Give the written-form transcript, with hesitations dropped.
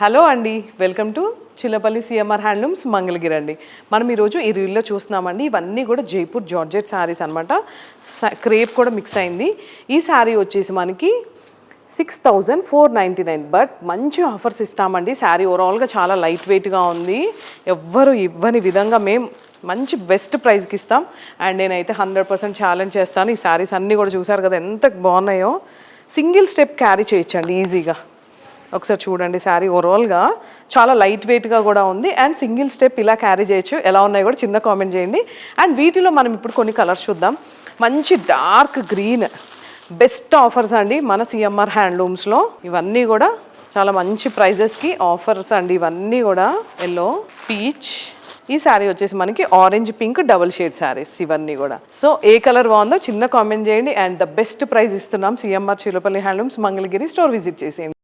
Hello అండి, welcome to Chillapalli CMR handlooms Mangalagiri అండి. మనం ఈరోజు ఈ రీల్లో చూస్తున్నామండి. ఇవన్నీ కూడా జైపూర్ జార్జెట్ శారీస్ అనమాట. క్రేప్ కూడా మిక్స్ అయింది. ఈ శారీ వచ్చేసి మనకి 6499, బట్ మంచి ఆఫర్స్ ఇస్తామండి. శారీ ఓవరాల్గా చాలా లైట్ వెయిట్గా ఉంది. ఎవ్వరు ఇవ్వని విధంగా మేము మంచి బెస్ట్ ప్రైస్కి ఇస్తాం. అండ్ నేనైతే 100% ఛాలెంజ్ చేస్తాను. ఈ శారీస్ అన్నీ కూడా చూసారు కదా ఎంత బాగున్నాయో. సింగిల్ స్టెప్ క్యారీ చేయొచ్చండి ఈజీగా. ఒకసారి చూడండి, శారీ ఓవరాల్గా చాలా లైట్ వెయిట్గా కూడా ఉంది. అండ్ సింగిల్ స్టెప్ ఇలా క్యారీ చేయొచ్చు. ఎలా ఉన్నాయో కూడా చిన్న కామెంట్ చేయండి. అండ్ వీటిలో మనం ఇప్పుడు కొన్ని కలర్స్ చూద్దాం. మంచి డార్క్ గ్రీన్, బెస్ట్ ఆఫర్స్ అండి మన సిఎంఆర్ హ్యాండ్లూమ్స్లో. ఇవన్నీ కూడా చాలా మంచి ప్రైజెస్కి ఆఫర్స్ అండి. ఇవన్నీ కూడా ఎల్లో, పీచ్, ఈ శారీ వచ్చేసి మనకి orange pink double shade saris ఇవన్నీ కూడా. సో ఏ కలర్ బాగుందో చిన్న కామెంట్ చేయండి. అండ్ ద బెస్ట్ ప్రైస్ ఇస్తున్నాం. CMR Chillapalli handlooms Mangalagiri store visit చేసేయండి.